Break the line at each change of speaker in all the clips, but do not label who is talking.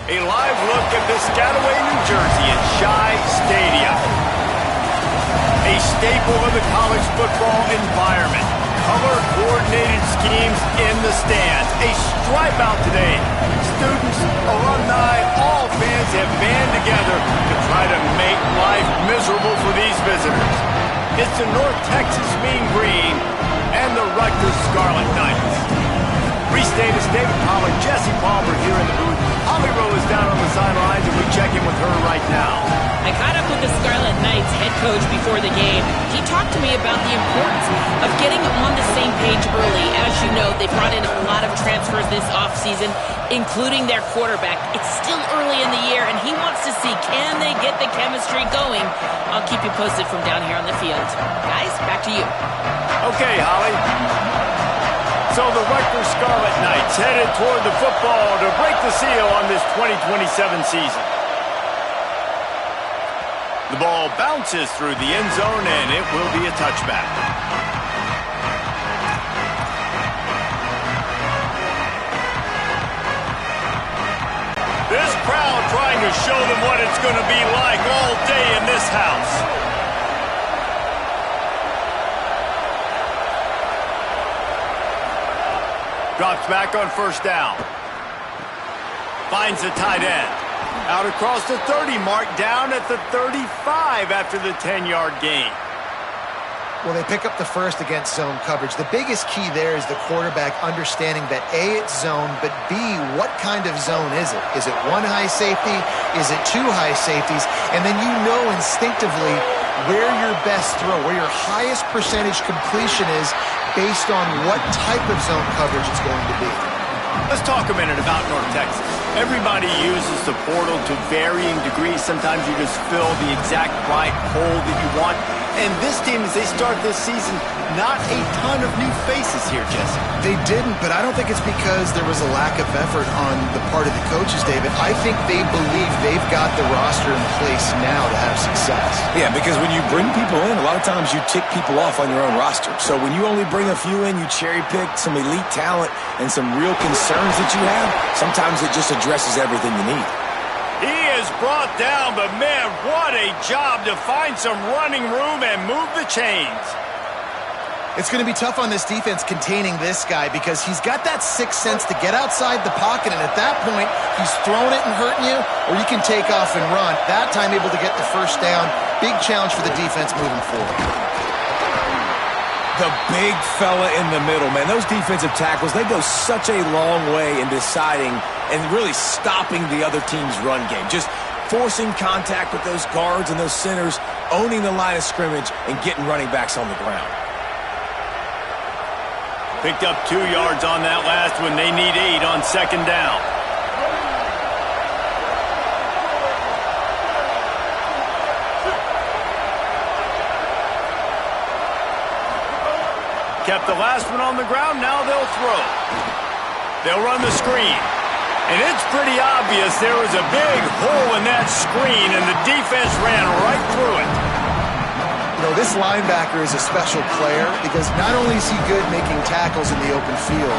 A live look at Piscataway, New Jersey at Shai Stadium. A staple of the college football environment. Color-coordinated schemes in the stands. A stripe out today. Students, alumni, all fans have band together to try to make life miserable for these visitors. It's the North Texas Mean Green and the Rutgers Scarlet Knights. Reese Davis, David Pollard, Jesse Palmer here in the booth. Holly Rowe is down on the sidelines, and we check in with her right now.
I caught up with the Scarlet Knights head coach before the game. He talked to me about the importance of getting on the same page early. As you know, they brought in a lot of transfers this offseason, including their quarterback. It's still early in the year, and he wants to see, can they get the chemistry going? I'll keep you posted from down here on the field. Guys, back to you.
Okay, Holly. So the Rutgers Scarlet Knights headed toward the football to break the seal on this 2027 season. The ball bounces through the end zone, and it will be a touchback. This crowd trying to show them what it's going to be like all day in this house. Drops back on first down. Finds the tight end. Out across the 30 mark, down at the 35 after the 10-yard gain.
Well, they pick up the first against zone coverage. The biggest key there is the quarterback understanding that A, it's zone, but B, what kind of zone is it? Is it one high safety? Is it two high safeties? And then you know instinctively where your best throw, where your highest percentage completion is based on what type of zone coverage it's going to be.
Let's talk a minute about North Texas. Everybody uses the portal to varying degrees. Sometimes you just fill the exact right hole that you want. And this team, as they start this season, not a ton of new faces here, Jesse.
They didn't, but I don't think it's because there was a lack of effort on the part of the coaches, David. I think they believe they've got the roster in place now to have success.
Yeah, because when you bring people in, a lot of times you tick people off on your own roster. So when you only bring a few in, you cherry pick some elite talent and some real concerns that you have, sometimes it just addresses everything you need.
He is brought down, but man, what a job to find some running room and move the chains.
It's going to be tough on this defense containing this guy because he's got that sixth sense to get outside the pocket, and at that point, he's throwing it and hurting you, or you can take off and run. That time able to get the first down. Big challenge for the defense moving forward.
The big fella in the middle, man. Those defensive tackles, they go such a long way in deciding and really stopping the other team's run game. Just forcing contact with those guards and those centers, owning the line of scrimmage, and getting running backs on the ground.
Picked up 2 yards on that last one. They need 8 on second down. Kept the last one on the ground. Now they'll throw. They'll run the screen. And it's pretty obvious there was a big hole in that screen, and the defense ran right through it.
You know, this linebacker is a special player because not only is he good making tackles in the open field,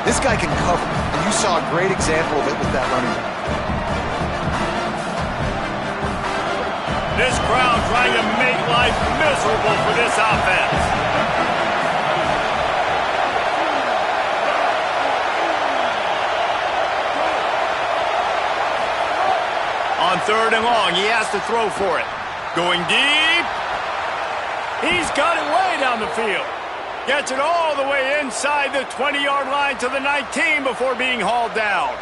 this guy can cover. And you saw a great example of it with that running back.
This crowd trying to make life miserable for this offense. On third and long, he has to throw for it. Going deep. He's got it way down the field. Gets it all the way inside the 20-yard line to the 19 before being hauled down.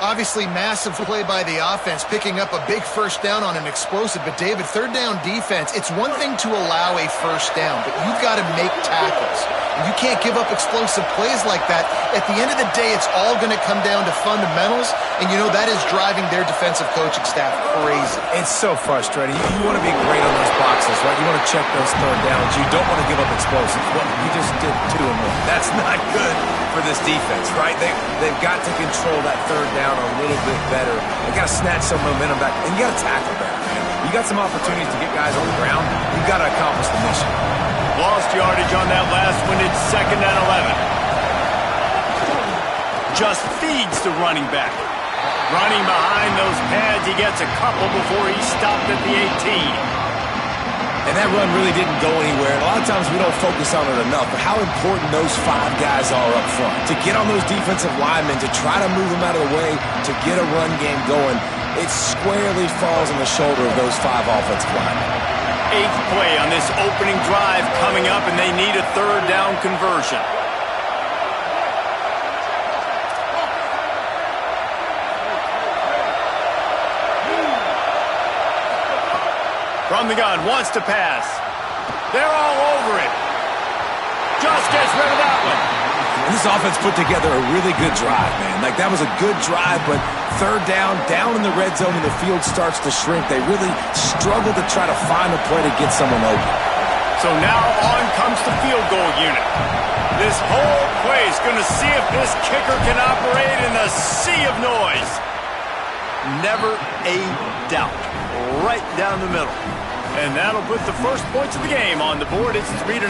Obviously, massive play by the offense, picking up a big first down on an explosive. But, David, third down defense, it's one thing to allow a first down, but you've got to make tackles. And you can't give up explosive plays like that. At the end of the day, it's all going to come down to fundamentals, and you know that is driving their defensive coaching staff crazy.
It's so frustrating. You want to be great on those boxes, right? You want to check those third downs. You don't want to give up explosives. Well, you just did 2 and 1. That's not good for this defense, right? They've got to control that third down a little bit better. They got to snatch some momentum back, and you got to tackle better, man. You got some opportunities to get guys on the ground. You got to accomplish the mission.
Lost yardage on that last one. It's second and 11. Just feeds the running back. Running behind those pads, he gets a couple before he stopped at the 18.
And that run really didn't go anywhere. And a lot of times we don't focus on it enough, but how important those 5 guys are up front. To get on those defensive linemen, to try to move them out of the way, to get a run game going, it squarely falls on the shoulder of those 5 offensive linemen.
8th play on this opening drive coming up, and they need a 3rd down conversion. From the gun, wants to pass. They're all over it. Just gets rid of that one.
And this offense put together a really good drive, man. Like, that was a good drive, but 3rd down in the red zone, and the field starts to shrink. They really struggle to try to find a play to get someone open.
So now on comes the field goal unit. This whole play is going to see if this kicker can operate in the sea of noise. Never a doubt. Right down the middle. And that'll put the first points of the game on the board. It's 3-0.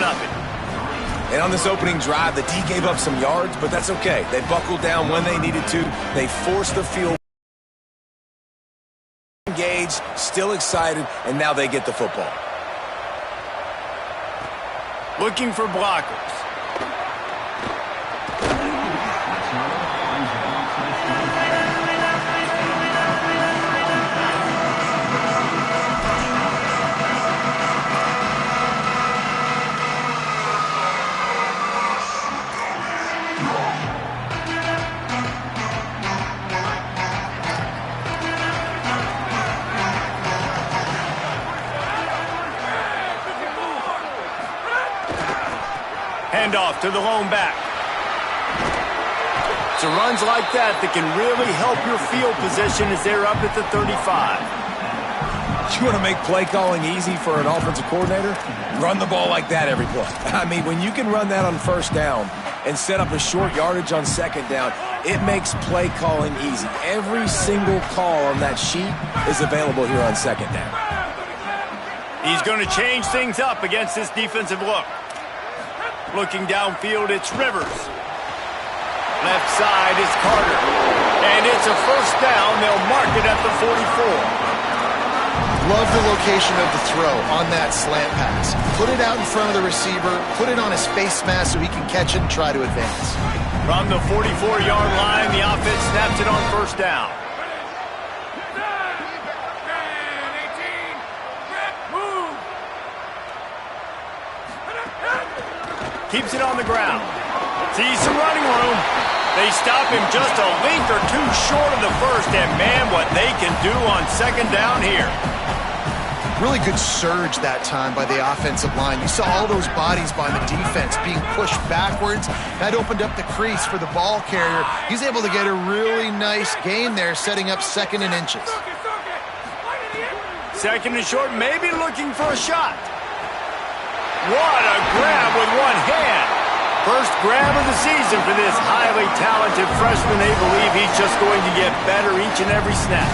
And on this opening drive, the D gave up some yards, but that's okay. They buckled down when they needed to. They forced the field. Engaged, still excited, and now they get the football.
Looking for blockers. Handoff to the lone back. So runs like that can really help your field position as they're up at the 35.
You want to make play calling easy for an offensive coordinator? Run the ball like that every play. I mean, when you can run that on 1st down and set up a short yardage on 2nd down, it makes play calling easy. Every single call on that sheet is available here on 2nd down.
He's going to change things up against this defensive look. Looking downfield, it's Rivers. Left side is Carter. And it's a 1st down. They'll mark it at the 44.
Love the location of the throw on that slant pass. Put it out in front of the receiver. Put it on his face mask so he can catch it and try to advance.
From the 44-yard line, the offense snaps it on 1st down. Keeps it on the ground. Sees some running room. They stop him just a length or 2 short of the 1st, and man, what they can do on 2nd down here.
Really good surge that time by the offensive line. You saw all those bodies by the defense being pushed backwards. That opened up the crease for the ball carrier. He's able to get a really nice gain there, setting up 2nd and inches.
2nd and short, maybe looking for a shot. What a grab with one hand. First grab of the season for this highly talented freshman. They believe he's just going to get better each and every snap.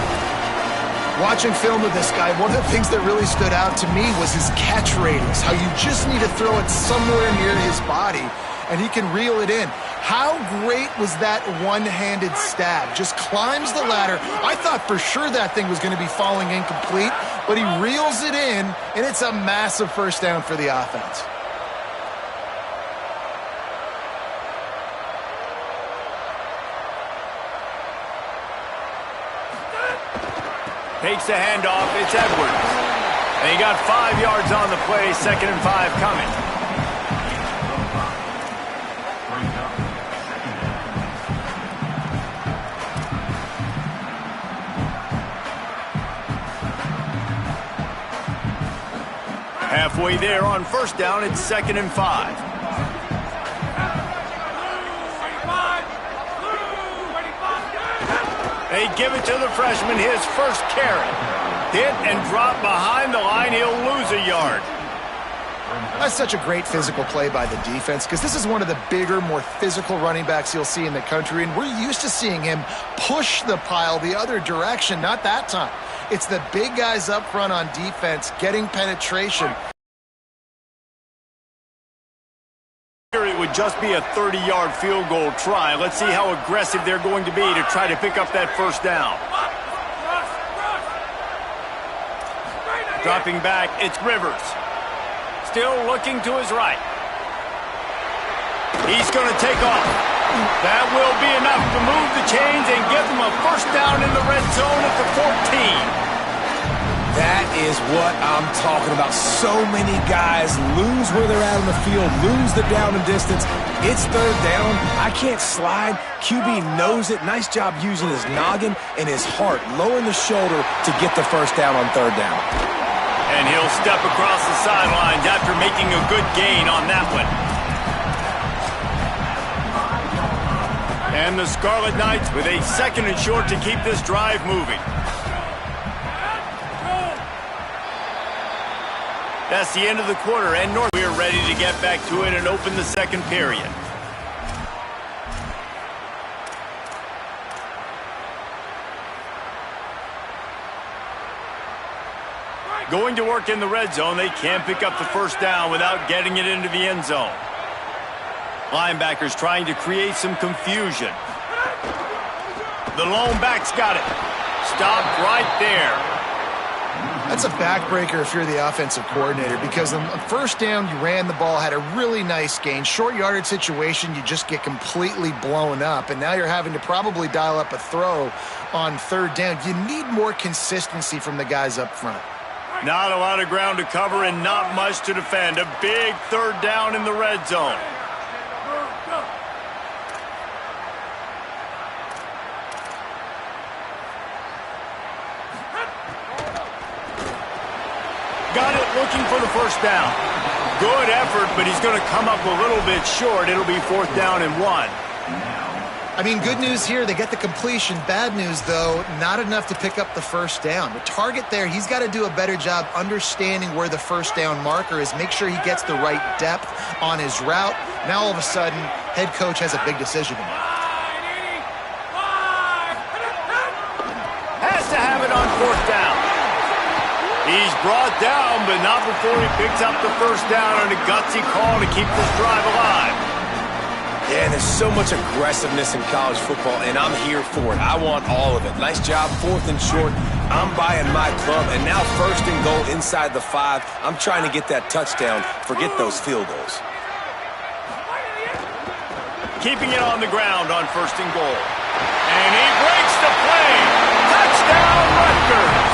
Watching film of this guy, one of the things that really stood out to me was his catch radius, how you just need to throw it somewhere near his body, and he can reel it in. How great was that one-handed stab? Just climbs the ladder. I thought for sure that thing was going to be falling incomplete, but he reels it in, and it's a massive 1st down for the offense.
Takes the handoff. It's Edwards. And he got 5 yards on the play. 2nd and 5 coming. Halfway there on 1st down. It's 2nd and 5. They give it to the freshman, his 1st carry. Hit and drop behind the line. He'll lose a yard.
That's such a great physical play by the defense because this is one of the bigger, more physical running backs you'll see in the country, and we're used to seeing him push the pile the other direction. Not that time. It's the big guys up front on defense getting penetration.
would just be a 30-yard field goal try. Let's see how aggressive they're going to be to try to pick up that first down. Dropping back, it's Rivers. Still looking to his right. He's going to take off. That will be enough to move the chains and give them a first down in the red zone at the 14.
That is what I'm talking about. So many guys lose where they're at on the field, lose the down and distance. It's third down. I can't slide. QB knows it. Nice job using his noggin and his heart, lowering the shoulder to get the first down on third down.
And he'll step across the sidelines after making a good gain on that one. And the Scarlet Knights with a second and short to keep this drive moving. That's the end of the quarter, and North, we are ready to get back to it and open the second period. Going to work in the red zone, they can't pick up the first down without getting it into the end zone. Linebackers trying to create some confusion. The lone back's got it. Stopped right there.
That's a backbreaker if you're the offensive coordinator, because on first down, you ran the ball, had a really nice gain. Short yardage situation, you just get completely blown up, and now you're having to probably dial up a throw on third down. You need more consistency from the guys up front.
Not a lot of ground to cover and not much to defend. A big third down in the red zone. Got it, looking for the first down. Good effort, but he's going to come up a little bit short. It'll be fourth down and 1.
I mean, good news here, they get the completion. Bad news, though, not enough to pick up the first down. The target there, he's got to do a better job understanding where the first down marker is, make sure he gets the right depth on his route. Now, all of a sudden, head coach has a big decision to make.
Has to have it on fourth down. He's brought down, but not before he picks up the first down on a gutsy call to keep this drive alive.
Yeah, there's so much aggressiveness in college football, and I'm here for it. I want all of it. Nice job, fourth and short. I'm buying my club, and now first and goal inside the 5. I'm trying to get that touchdown. Forget those field goals.
Keeping it on the ground on first and goal. And he breaks the play. Touchdown, Rutgers.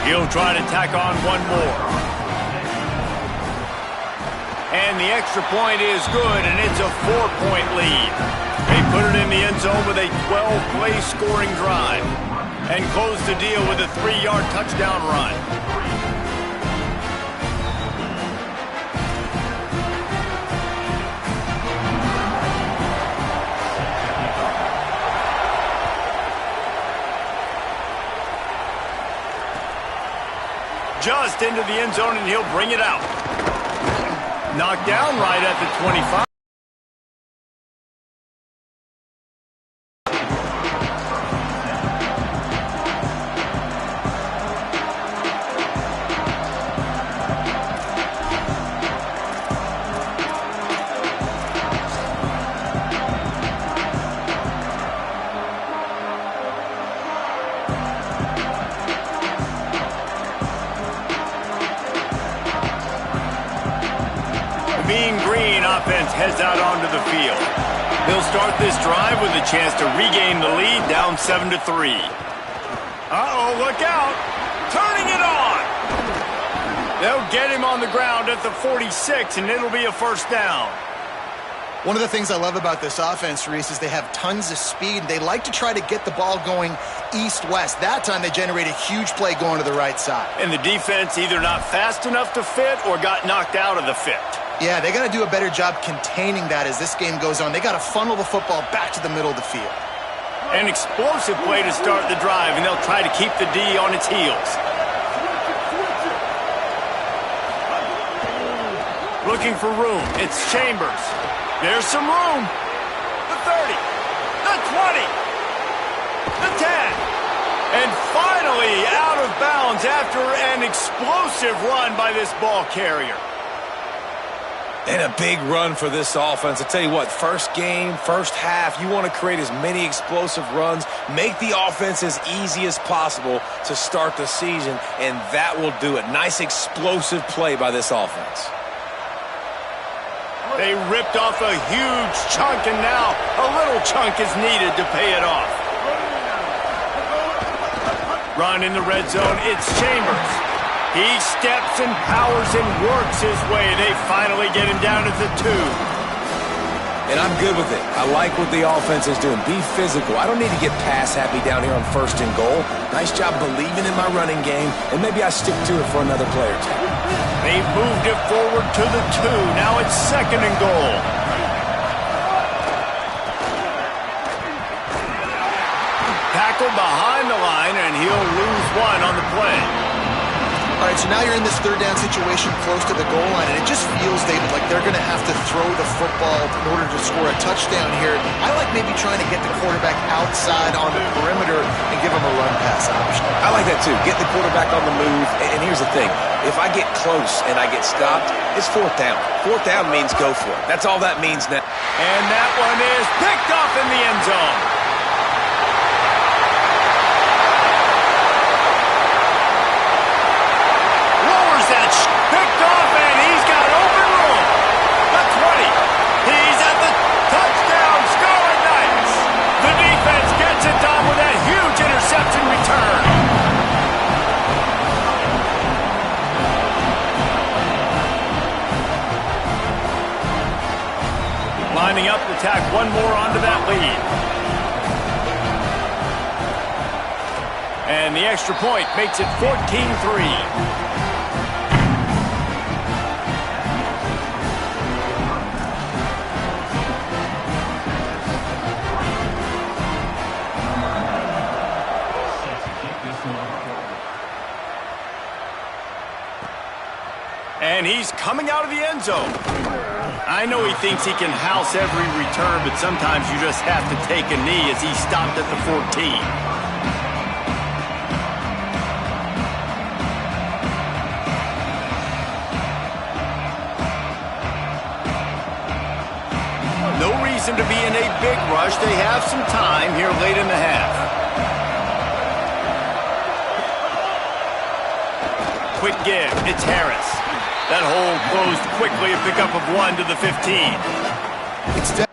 He'll try to tack on one more. And the extra point is good, and it's a 4-point lead. They put it in the end zone with a 12-play scoring drive and close the deal with a 3-yard touchdown run. Just into the end zone, and he'll bring it out. Knocked down right at the 25. Heads out onto the field. He'll start this drive with a chance to regain the lead, down 7-3. Uh-oh, look out. Turning it on. They'll get him on the ground at the 46, and it'll be a first down.
One of the things I love about this offense, Reese, is they have tons of speed. They like to try to get the ball going east-west. That time they generate a huge play going to the right side.
And the defense either not fast enough to fit or got knocked out of the fit.
Yeah, they got to do a better job containing that as this game goes on. They got to funnel the football back to the middle of the field.
An explosive play to start the drive, and they'll try to keep the D on its heels. Looking for room. It's Chambers. There's some room. The 30. The 20. The 10. And finally out of bounds after an explosive run by this ball carrier.
And a big run for this offense. I tell you what, first game, first half, you want to create as many explosive runs, make the offense as easy as possible to start the season, and that will do it. Nice explosive play by this offense.
They ripped off a huge chunk, and now a little chunk is needed to pay it off. Run in the red zone, it's Chambers. He steps and powers and works his way. They finally get him down at the 2.
And I'm good with it. I like what the offense is doing. Be physical. I don't need to get pass happy down here on 1st and goal. Nice job believing in my running game, and maybe I stick to it for another play or two.
They've moved it forward to the 2. Now it's 2nd and goal. Tackled behind the line, and he'll lose 1 on the play.
All right, so now you're in this 3rd down situation close to the goal line, and it just feels, David, like they're going to have to throw the football in order to score a touchdown here. I like maybe trying to get the quarterback outside on the perimeter and give him a run pass option.
I like that too. Get the quarterback on the move. And here's the thing. If I get close and I get stopped, it's 4th down. 4th down means go for it. That's all that means now.
And that one is picked off in the end zone. Picked off, and he's got open room. The 20. He's at the touchdown. Scarlet Knights. The defense gets it done with that huge interception return. Lining up to tack one more onto that lead. And the extra point makes it 14-3. And he's coming out of the end zone. I know he thinks he can house every return, but sometimes you just have to take a knee as he stopped at the 14. No reason to be in a big rush. They have some time here late in the half. Quick give. It's Harris. That hole closed quickly, a pickup of 1 to the 15.
It's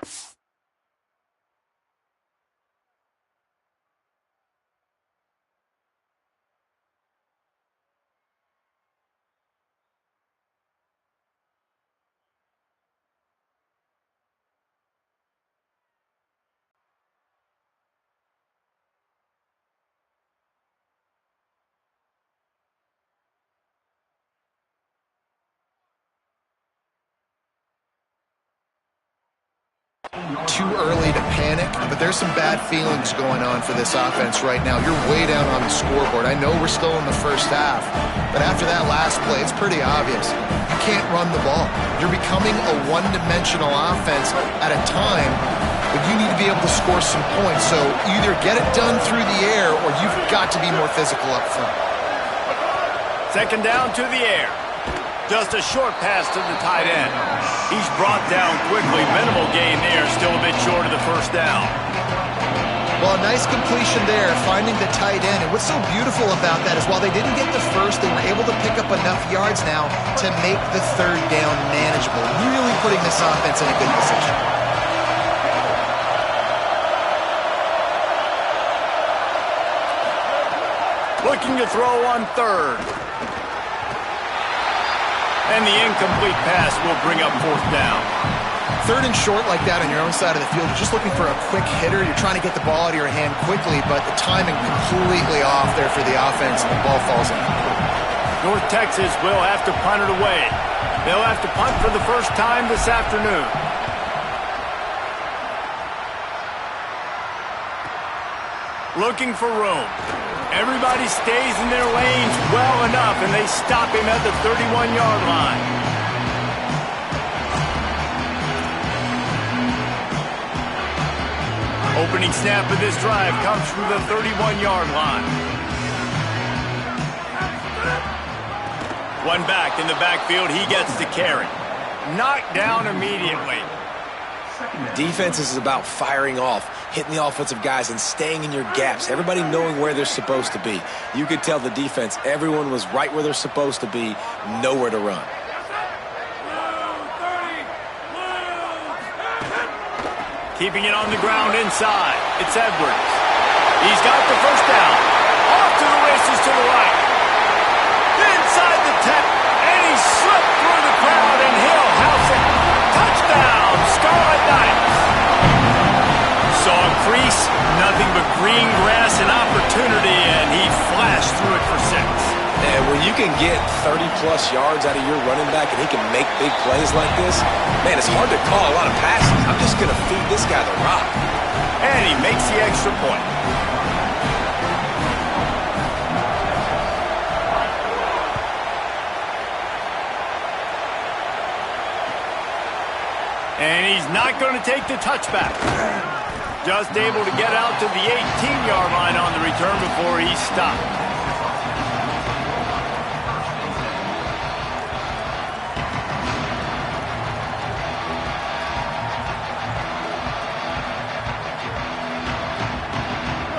too early to panic, but there's some bad feelings going on for this offense right now. You're way down on the scoreboard. I know we're still in the first half, but after that last play, it's pretty obvious. You can't run the ball. You're becoming a one-dimensional offense at a time, but you need to be able to score some points. So either get it done through the air or you've got to be more physical up front.
2nd down to the air. Just a short pass to the tight end. He's brought down quickly. Minimal gain there. Still a bit short of the 1st down.
Well, a nice completion there, finding the tight end. And what's so beautiful about that is while they didn't get the first, they were able to pick up enough yards now to make the 3rd down manageable. Really putting this offense in a good position.
Looking to throw on 3rd. And the incomplete pass will bring up 4th down.
3rd and short like that on your own side of the field, you're just looking for a quick hitter. You're trying to get the ball out of your hand quickly, but the timing completely off there for the offense, and the ball falls in.
North Texas will have to punt it away. They'll have to punt for the first time this afternoon. Looking for room. Everybody stays in their lanes well enough, and they stop him at the 31-yard line. opening snap of this drive comes from the 31-yard line. One back in the backfield, he gets the carry. Knocked down immediately.
Defense is about firing off, hitting the offensive guys, and staying in your gaps. Everybody knowing where they're supposed to be. You could tell the defense, everyone was right where they're supposed to be, nowhere to run.
Keeping it on the ground inside. It's Edwards. He's got the first down. Off to the races to the right. Inside the 10. And he slipped through the crowd, and he'll house it. Touchdown, Scarlet Knights. Saw a crease, nothing but green grass and opportunity, and he flashed through it for 6.
And when you can get 30-plus yards out of your running back and he can make big plays like this, man, it's hard to call a lot of passes. I'm just going to feed this guy the rock.
And he makes the extra point. And he's not going to take the touchback. Just able to get out to the 18-yard line on the return before he stopped.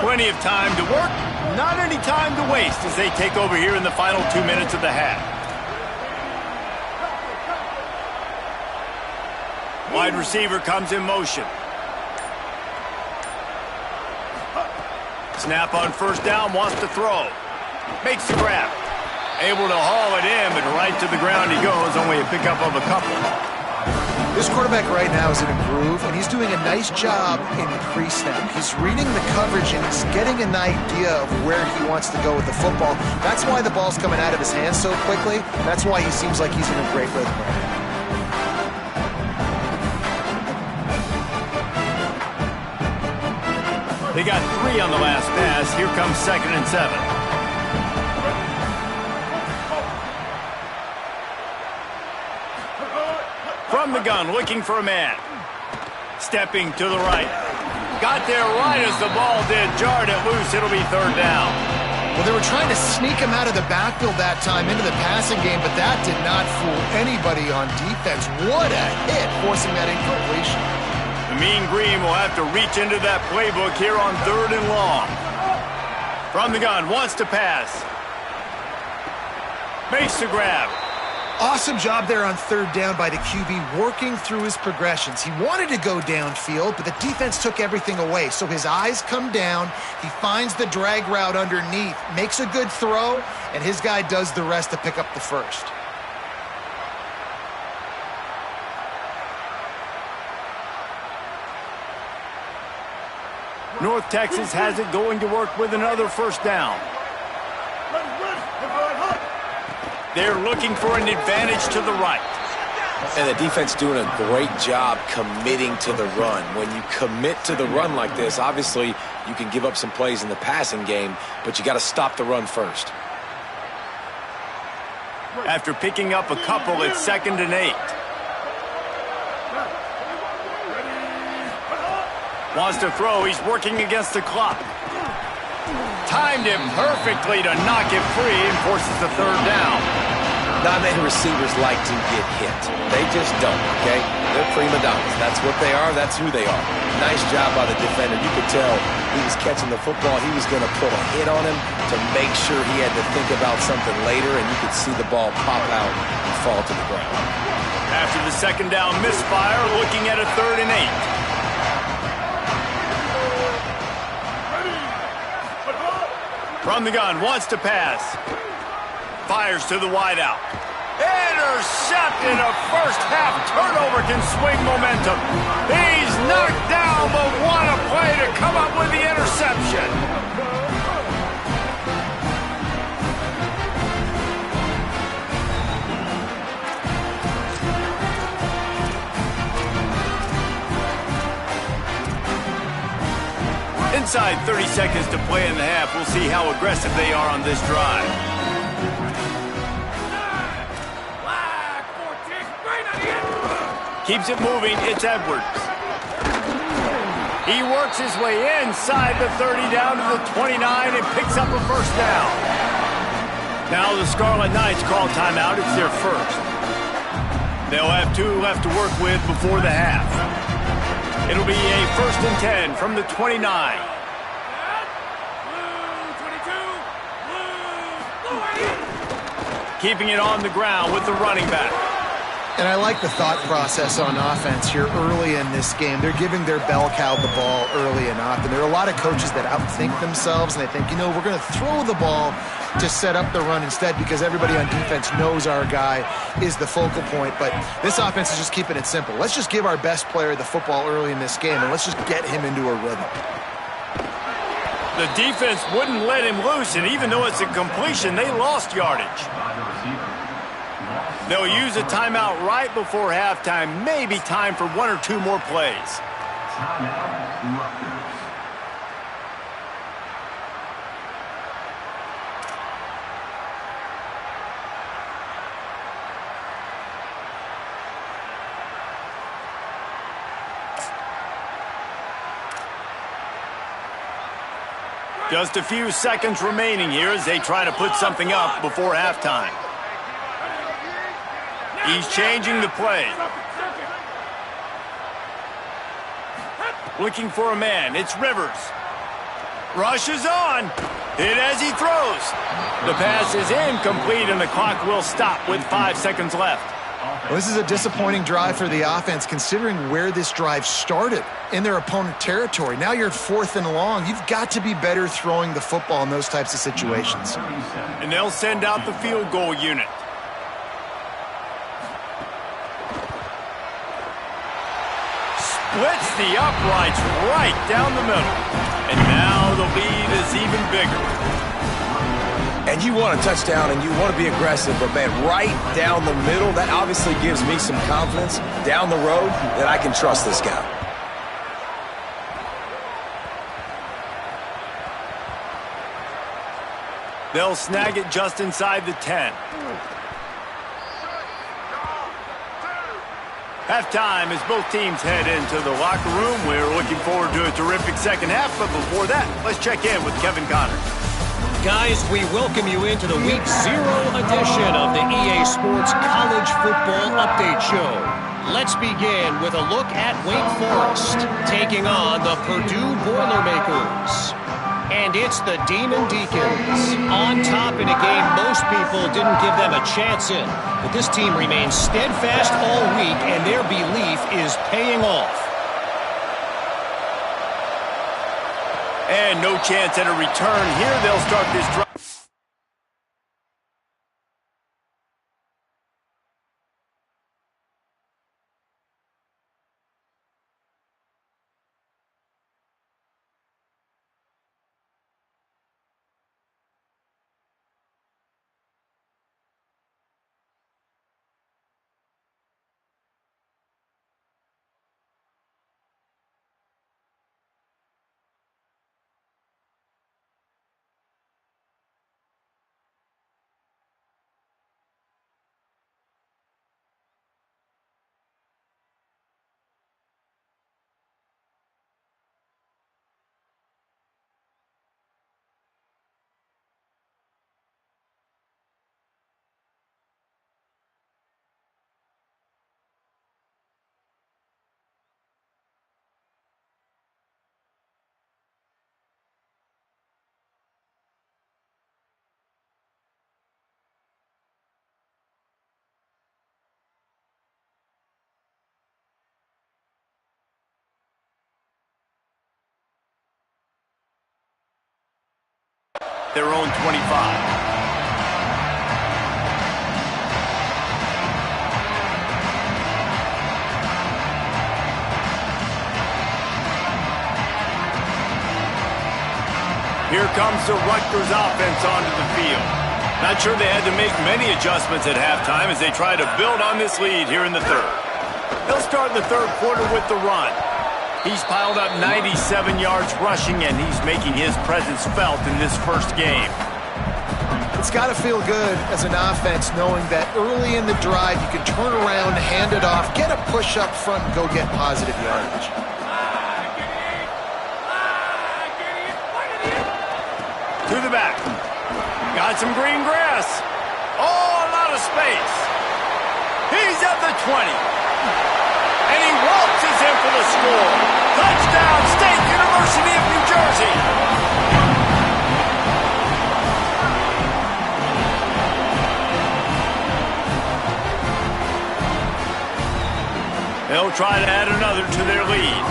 Plenty of time to work, not any time to waste as they take over here in the final 2 minutes of the half. Wide receiver comes in motion. Snap on first down, wants to throw. Makes the grab. Able to haul it in, but right to the ground he goes, only a pickup of a couple.
This quarterback right now is in a groove, and he's doing a nice job in pre-snap. He's reading the coverage, and he's getting an idea of where he wants to go with the football. That's why the ball's coming out of his hands so quickly. That's why he seems like he's in a great rhythm right now.
They got 3 on the last pass. Here comes 2nd and 7. From the gun, looking for a man. Stepping to the right. Got there right as the ball did. Jarred it loose. It'll be 3rd down.
Well, they were trying to sneak him out of the backfield that time into the passing game, but that did not fool anybody on defense. What a hit, forcing that incompletion.
The Mean Green will have to reach into that playbook here on 3rd and long. From the gun, wants to pass. Makes the grab.
Awesome job there on 3rd down by the QB, working through his progressions. He wanted to go downfield, but the defense took everything away. So his eyes come down, he finds the drag route underneath, makes a good throw, and his guy does the rest to pick up the first.
North Texas has it going to work with another first down. They're looking for an advantage to the right.
And the defense doing a great job committing to the run. When you commit to the run like this, obviously you can give up some plays in the passing game, but you got to stop the run first.
After picking up a couple, it's 2nd and 8. Wants to throw. He's working against the clock. Timed it perfectly to knock it free and forces the 3rd down.
Not many receivers like to get hit. They just don't, okay? They're prima donnas. That's what they are. That's who they are. Nice job by the defender. You could tell he was catching the football. He was going to pull a hit on him to make sure he had to think about something later, and you could see the ball pop out and fall to the ground.
After the 2nd down misfire, looking at a 3rd and 8. From the gun, wants to pass. Fires to the wideout. Intercepted. A first-half turnover can swing momentum. He's knocked down, but what a play to come up with the interception. Inside 30 seconds to play in the half. We'll see how aggressive they are on this drive. Keeps it moving. It's Edwards. He works his way inside the 30 down to the 29 and picks up a first down. Now the Scarlet Knights call timeout. It's their first. They'll have 2 left to work with before the half. It'll be a 1st and 10 from the 29. Keeping it on the ground with the running back.
And I like the thought process on offense here early in this game. They're giving their bell cow the ball early and often. There are a lot of coaches that outthink themselves, and they think, we're going to throw the ball to set up the run instead because everybody on defense knows our guy is the focal point. But this offense is just keeping it simple. Let's just give our best player the football early in this game, and let's just get him into a rhythm.
The defense wouldn't let him loose, and even though it's a completion, they lost yardage. They'll use a timeout right before halftime. Maybe time for 1 or 2 more plays. Just a few seconds remaining here as they try to put something up before halftime. He's changing the play. Looking for a man. It's Rivers. Rushes on. Hit as he throws. The pass is incomplete, and the clock will stop with 5 seconds left.
Well, this is a disappointing drive for the offense considering where this drive started in their opponent territory. Now you're at 4th and long. You've got to be better throwing the football in those types of situations.
And they'll send out the field goal unit. Splits the uprights right down the middle. And now the lead is even bigger.
And you want a touchdown and you want to be aggressive, but man, right down the middle, that obviously gives me some confidence down the road that I can trust this guy.
They'll snag it just inside the 10. Halftime as both teams head into the locker room. We're looking forward to a terrific second half, but before that, let's check in with Kevin Connors.
Guys, we welcome you into the Week 0 edition of the EA Sports College Football Update Show. Let's begin with a look at Wake Forest taking on the Purdue Boilermakers. And it's the Demon Deacons on top in a game most people didn't give them a chance in. But this team remains steadfast all week, and their belief is paying off.
And no chance at a return here. They'll start this drive. Their own 25. Here comes the Rutgers offense onto the field. Not sure they had to make many adjustments at halftime as they try to build on this lead here in the third. They'll start the third quarter with the run. He's piled up 97 yards rushing, and he's making his presence felt in this first game.
It's got to feel good as an offense knowing that early in the drive you can turn around, hand it off, get a push up front, and go get positive yardage.
Got some green grass. Oh, a lot of space. He's at the 20. And he waltzes in for the score. Touchdown, State University of New Jersey. They'll try to add another to their lead.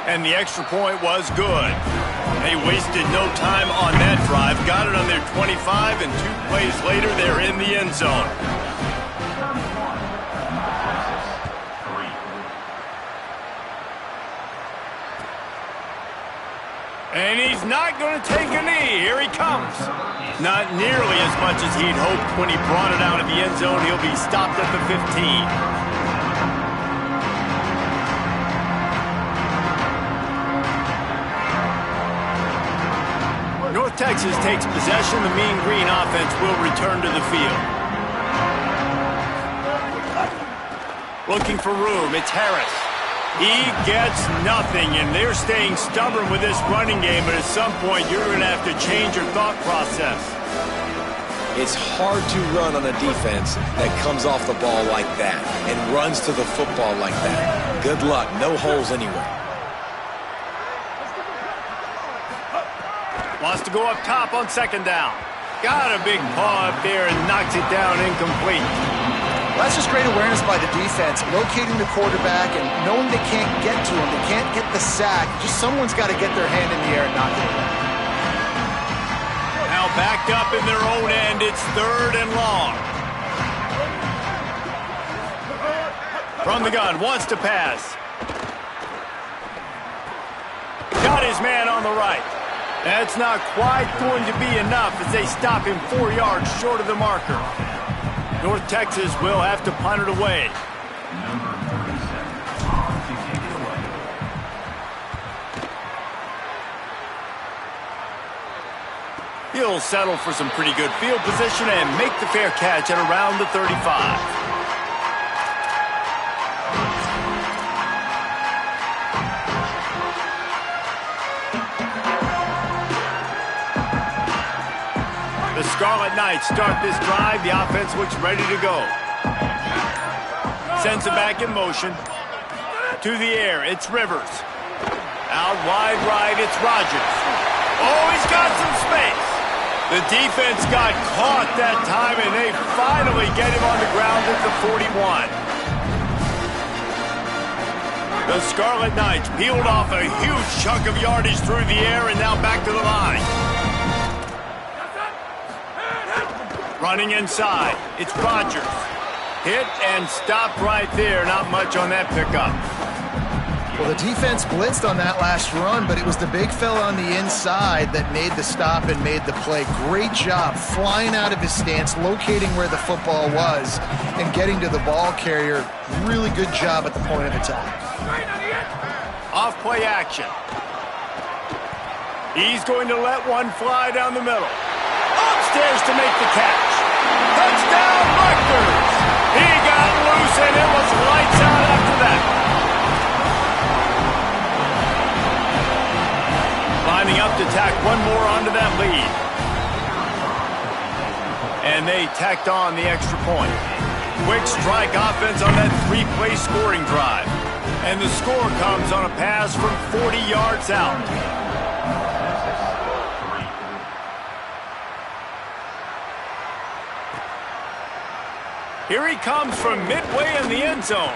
And the extra point was good. They wasted no time on that drive. Got it on their 25, and 2 plays later, they're in the end zone. And he's not going to take a knee. Here he comes. Not nearly as much as he'd hoped when he brought it out of the end zone. He'll be stopped at the 15. North Texas takes possession. The Mean Green offense will return to the field. Looking for room. It's Harris. He gets nothing, and they're staying stubborn with this running game, but at some point you're going to have to change your thought process.
It's hard to run on a defense that comes off the ball like that and runs to the football like that. Good luck. No holes anywhere.
Wants to go up top on second down. Got a big paw up there and knocks it down incomplete.
Well, that's just great awareness by the defense, locating the quarterback and knowing they can't get to him. They can't get the sack. Just someone's got to get their hand in the air and knock it away.
Now backed up in their own end. It's 3rd and long. From the gun, wants to pass. Got his man on the right. That's not quite going to be enough as they stop him 4 yards short of the marker. North Texas will have to punt it away. He'll settle for some pretty good field position and make the fair catch at around the 35. The Scarlet Knights start this drive. The offense looks ready to go. Sends it back in motion. To the air, it's Rivers. Out wide right, it's Rogers. Oh, he's got some space. The defense got caught that time, and they finally get him on the ground at the 41. The Scarlet Knights peeled off a huge chunk of yardage through the air and now back to the line. Running inside, it's Rogers. Hit and stopped right there. Not much on that pickup.
Well, the defense blitzed on that last run, but it was the big fella on the inside that made the stop and made the play. Great job flying out of his stance, locating where the football was, and getting to the ball carrier. Really good job at the point of attack.
Off play action. He's going to let one fly down the middle. Upstairs to make the catch. Touchdown, Rutgers! He got loose, and it was lights out after that. Lining up to tack one more onto that lead. And they tacked on the extra point. Quick strike offense on that 3-play scoring drive. And the score comes on a pass from 40 yards out. Here he comes from midway in the end zone.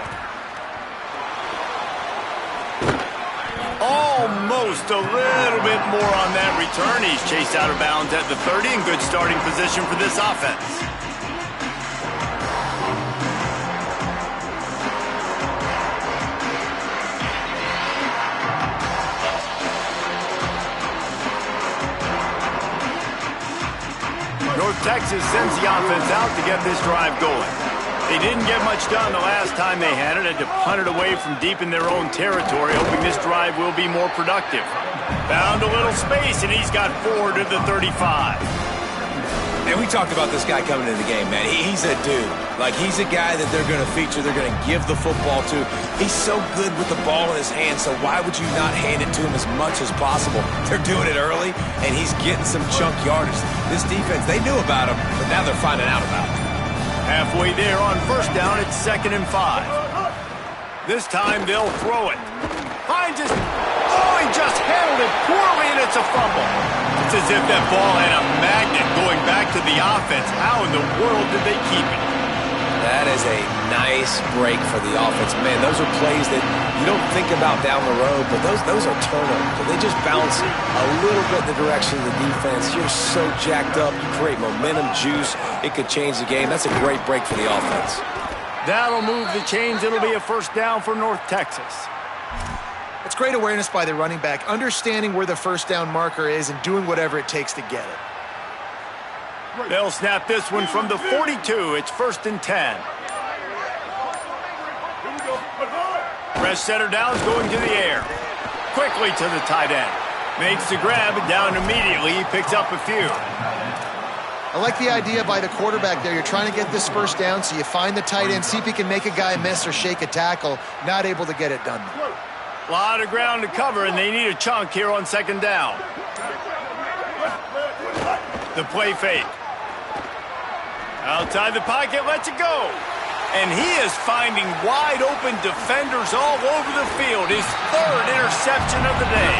Almost a little bit more on that return. He's chased out of bounds at the 30 in good starting position for this offense. North Texas sends the offense out to get this drive going. They didn't get much done the last time they had it. Had to punt it away from deep in their own territory, hoping this drive will be more productive. Found a little space, and he's got 4 to the 35.
And we talked about this guy coming into the game, man. He's a dude. Like, he's a guy that they're going to feature, they're going to give the football to. He's so good with the ball in his hand, so why would you not hand it to him as much as possible? They're doing it early, and he's getting some chunk yardage. This defense, they knew about him, but now they're finding out about him.
Halfway there on first down, it's 2nd and 5. This time they'll throw it. Hines just, he just handled it poorly, and it's a fumble. It's as if that ball had a magnet going back to the offense. How in the world did they keep it?
That is a nice break for the offense. Man, those are plays that you don't think about down the road, but those are turnovers. They just bounce a little bit in the direction of the defense. You're so jacked up. You create momentum, juice. It could change the game. That's a great break for the offense.
That'll move the chains. It'll be a first down for North Texas.
It's great awareness by the running back, understanding where the first down marker is and doing whatever it takes to get it.
They'll snap this one from the 42. It's 1st and 10. Press center down's going to the air. Quickly to the tight end. Makes the grab and down immediately. He picks up a few.
I like the idea by the quarterback there. You're trying to get this first down, so you find the tight end, see if he can make a guy miss or shake a tackle. Not able to get it done.
A lot of ground to cover, and they need a chunk here on 2nd down. The play fake. Outside the pocket, lets it go. And he is finding wide open defenders all over the field. His 3rd interception of the day.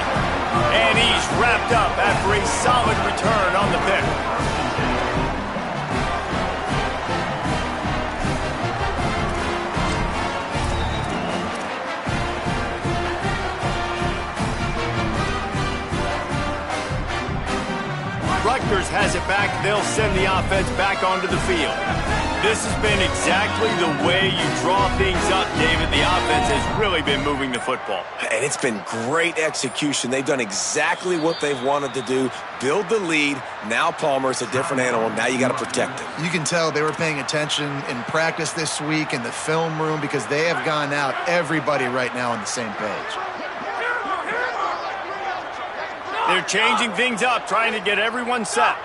And he's wrapped up after a solid return on the pick. Rutgers has it back. They'll send the offense back onto the field. This has been exactly the way you draw things up, David. The offense has really been moving the football.
And it's been great execution. They've done exactly what they've wanted to do. Build the lead. Now Palmer's a different animal. Now you got to protect him.
You can tell they were paying attention in practice this week in the film room because they have gone out, everybody right now on the same page.
They're changing things up, trying to get everyone set.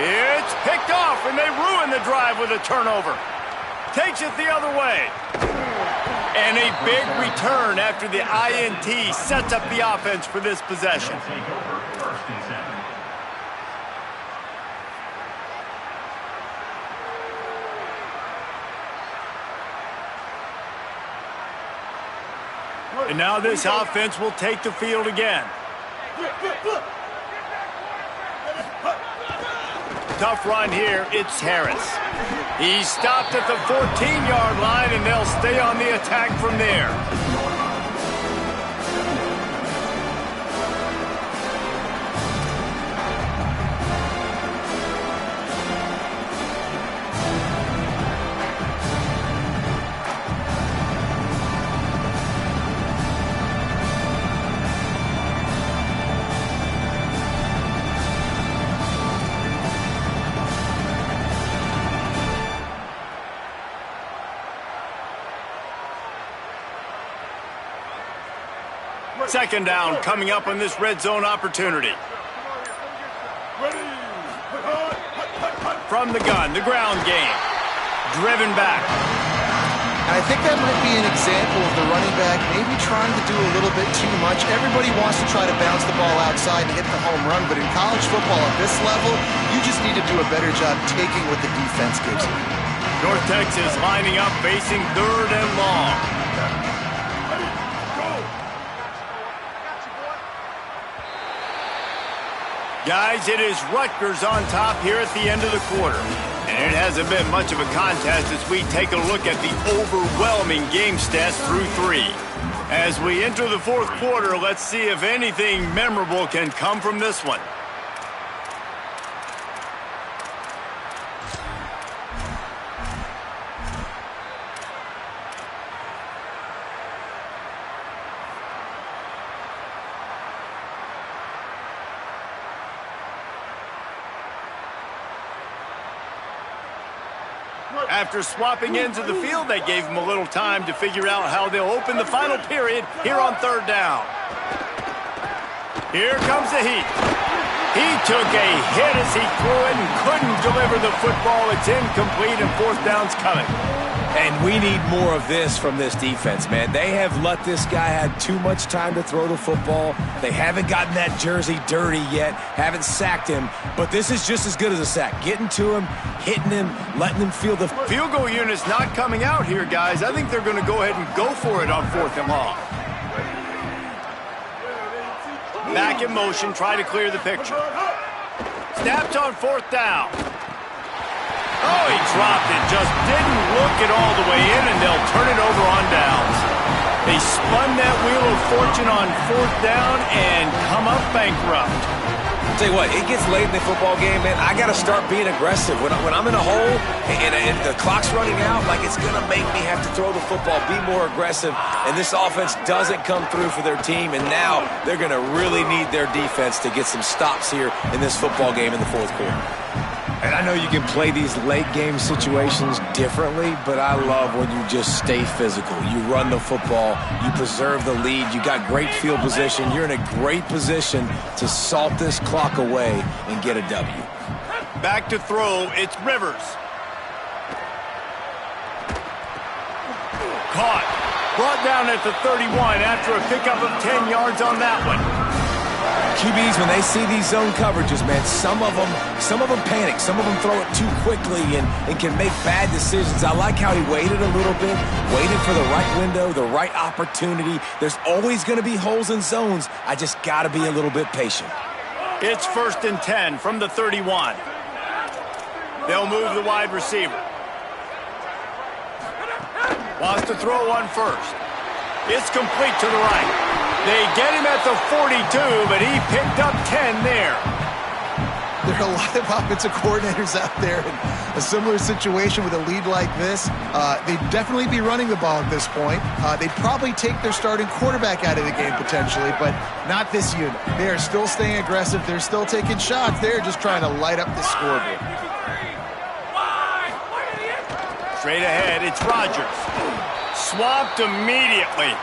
It's picked off, and they ruin the drive with a turnover. Takes it the other way. And a big return after the INT sets up the offense for this possession. And now this offense will take the field again. Tough run here. It's Harris. He's stopped at the 14-yard line, and they'll stay on the attack from there. Second down coming up on this red zone opportunity. From the gun, the ground game. Driven back.
I think that might be an example of the running back maybe trying to do a little bit too much. Everybody wants to try to bounce the ball outside and hit the home run, but in college football at this level, you just need to do a better job taking what the defense gives you.
North Texas lining up, facing 3rd and long. Guys, it is Rutgers on top here at the end of the quarter. And it hasn't been much of a contest as we take a look at the overwhelming game stats through 3. As we enter the 4th quarter, let's see if anything memorable can come from this one. After swapping into the field, they gave them a little time to figure out how they'll open the final period here on 3rd down. Here comes the heat. He took a hit as he threw it and couldn't deliver the football. It's incomplete and fourth down's coming.
And we need more of this from this defense, man. They have let this guy have too much time to throw the football. They haven't gotten that jersey dirty yet, haven't sacked him, but this is just as good as a sack. Getting to him, hitting him, letting him feel the...
Field goal unit's not coming out here, guys. I think they're going to go ahead and go for it on 4th and long. Back in motion, try to clear the picture. Snapped on 4th down. Oh, he dropped it. Just didn't look it all the way in, and they'll turn it over on downs. They spun that wheel of fortune on 4th down and come up bankrupt.
Tell you what, it gets late in the football game, man. I got to start being aggressive. When I'm in a hole and the clock's running out, like it's going to make me have to throw the football, be more aggressive. And this offense doesn't come through for their team, and now they're going to really need their defense to get some stops here in this football game in the 4th quarter. And I know you can play these late-game situations differently, but I love when you just stay physical. You run the football, you preserve the lead, you got great field position. You're in a great position to salt this clock away and get a W.
Back to throw, it's Rivers. Caught. Brought down at the 31 after a pickup of 10 yards on that one.
QBs, when they see these zone coverages, man, some of them panic. Some of them throw it too quickly and can make bad decisions. I like how he waited a little bit, waited for the right window, the right opportunity. There's always going to be holes in zones. I just got to be a little bit patient.
It's 1st and 10 from the 31. They'll move the wide receiver. Wants to throw on 1st. It's complete to the right. They get him at the 42, but he picked up 10 there.
There are a lot of offensive coordinators out there in a similar situation with a lead like this. They'd definitely be running the ball at this point. They'd probably take their starting quarterback out of the game potentially, but not this unit. They are still staying aggressive. They're still taking shots. They're just trying to light up the scoreboard.
Straight ahead, it's Rodgers. Swamped immediately.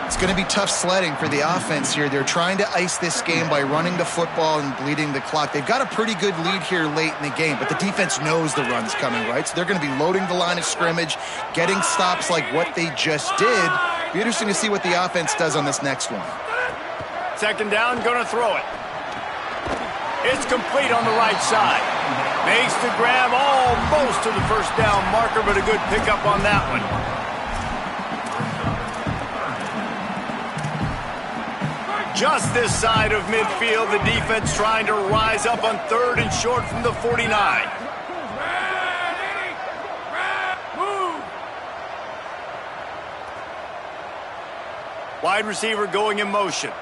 It's going to be tough sledding for the offense here. They're trying to ice this game by running the football and bleeding the clock. They've got a pretty good lead here late in the game, but the defense knows the run's coming, right? So they're going to be loading the line of scrimmage, getting stops like what they just did. Be interesting to see what the offense does on this next one.
2nd down, going to throw it. It's complete on the right side. Makes the grab almost to the 1st down marker, but a good pickup on that one. Just this side of midfield, the defense trying to rise up on 3rd and short from the 49. Wide receiver going in motion.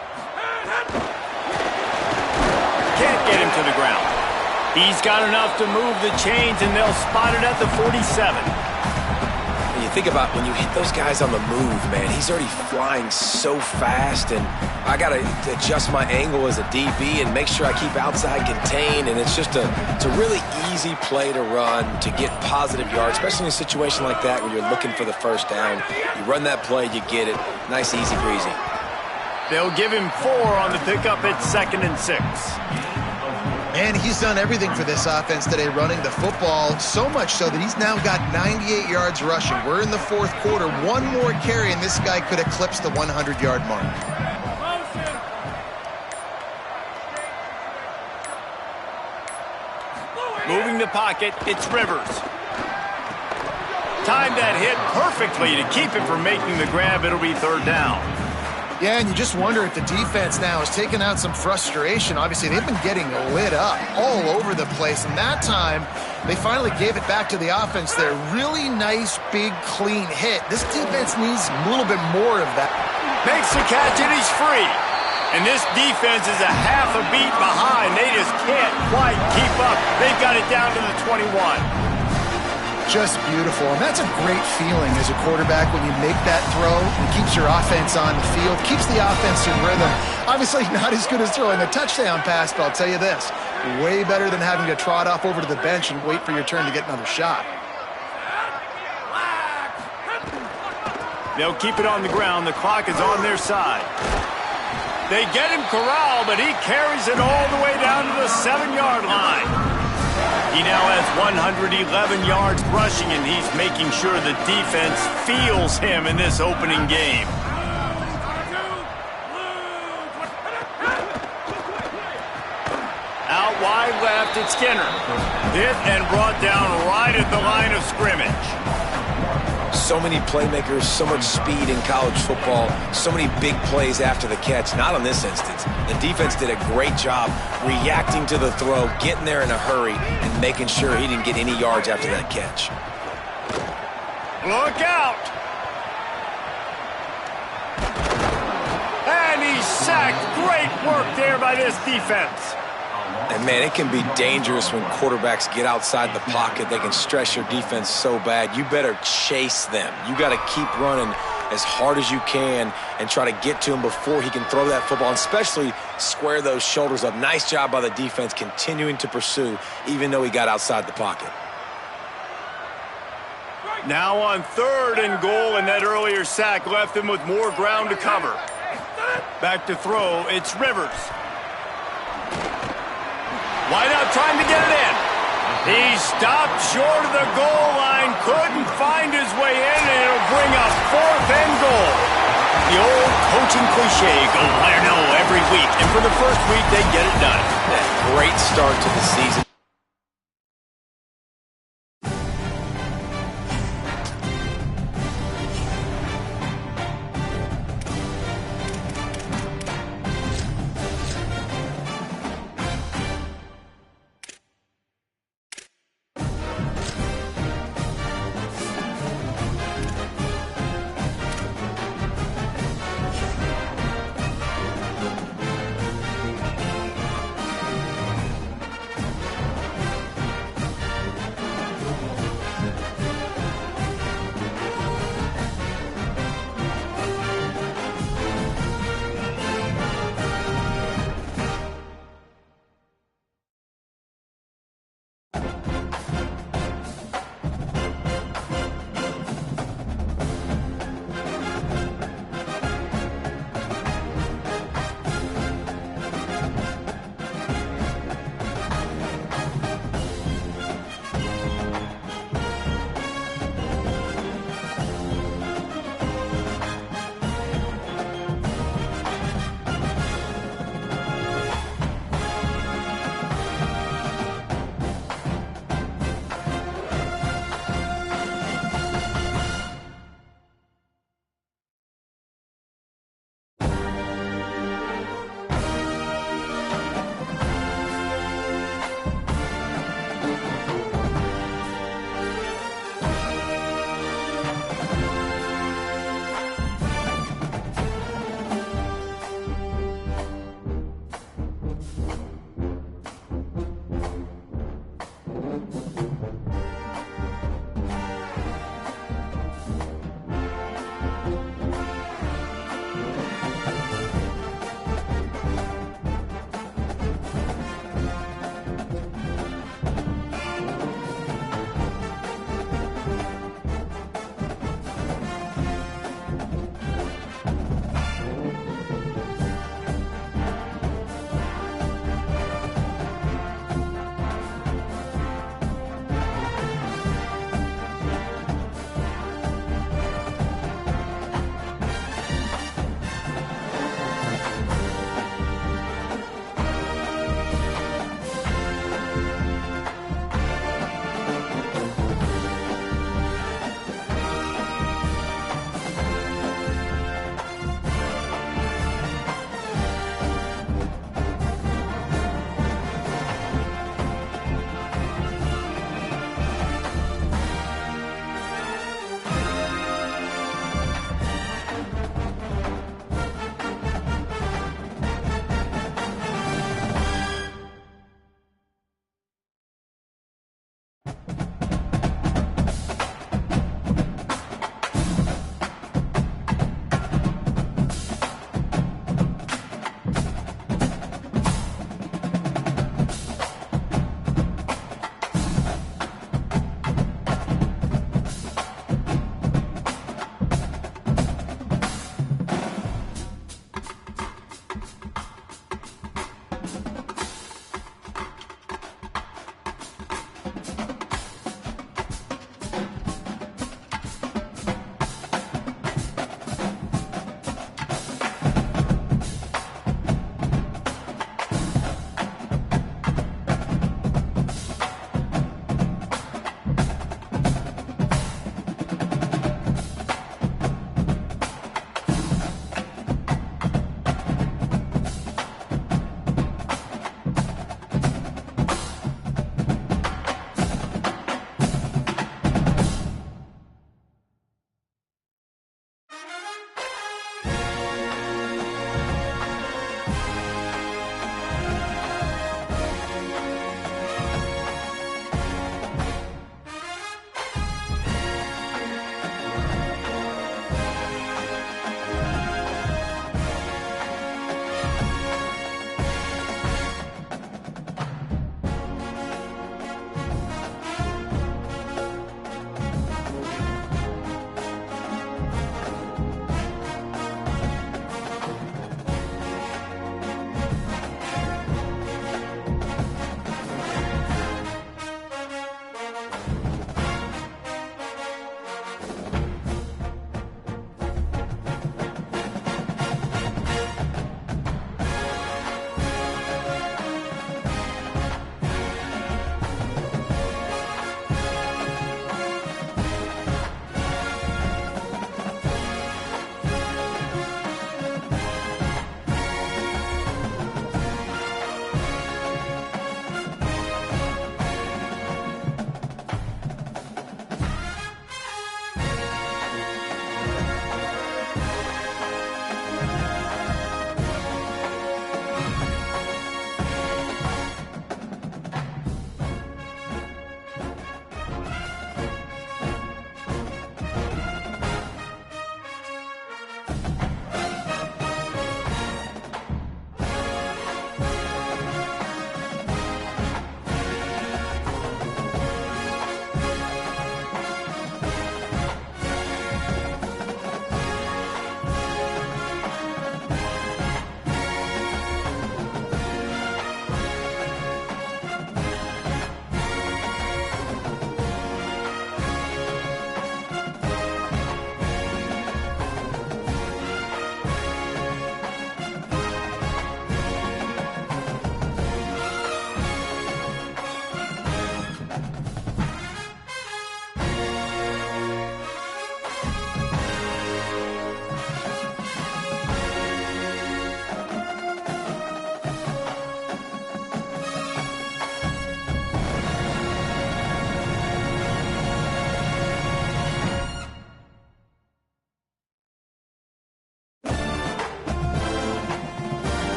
Can't get him to the ground. He's got enough to move the chains, and they'll spot it at the 47.
And you think about when you hit those guys on the move, man, he's already flying so fast, and I got to adjust my angle as a DB and make sure I keep outside contained, and it's just a really easy play to run to get positive yards, especially in a situation like that when you're looking for the 1st down. You run that play, you get it. Nice, easy breezy.
They'll give him 4 on the pickup at 2nd and 6.
And he's done everything for this offense today, running the football, so much so that he's now got 98 yards rushing. We're in the 4th quarter. One more carry, and this guy could eclipse the 100-yard mark.
Moving the pocket, it's Rivers. Timed that hit perfectly to keep it from making the grab. It'll be 3rd down.
Yeah, and you just wonder if the defense now is taking out some frustration. Obviously, they've been getting lit up all over the place, and that time they finally gave it back to the offense there. Really nice, big, clean hit. This defense needs a little bit more of that.
Makes the catch, and he's free. And this defense is a half a beat behind. They just can't quite keep up. They've got it down to the 21.
Just beautiful, and that's a great feeling as a quarterback when you make that throw. It keeps your offense on the field, keeps the offense in rhythm. Obviously not as good as throwing a touchdown pass, but I'll tell you this, way better than having to trot off over to the bench and wait for your turn to get another shot.
They'll keep it on the ground. The clock is on their side. They get him corralled, but he carries it all the way down to the 7-yard line. He now has 111 yards rushing, and he's making sure the defense feels him in this opening game. Out wide left, it's Skinner. Hit and brought down right at the line of scrimmage.
So many playmakers, so much speed in college football, so many big plays after the catch. Not on this instance. The defense did a great job reacting to the throw, getting there in a hurry, and making sure he didn't get any yards after that catch.
Look out! And he's sacked. Great work there by this defense.
And, man, it can be dangerous when quarterbacks get outside the pocket. They can stress your defense so bad. You better chase them. You got to keep running as hard as you can and try to get to him before he can throw that football, and especially square those shoulders up. Nice job by the defense continuing to pursue, even though he got outside the pocket.
Now on 3rd and goal, and that earlier sack left him with more ground to cover. Back to throw, it's Rivers. Wideout trying to get it in. He stopped short of the goal line, couldn't find his way in, and it'll bring up 4th and goal. The old coaching cliche, go higher no every week, and for the first week, they get it done.
Great start to the season.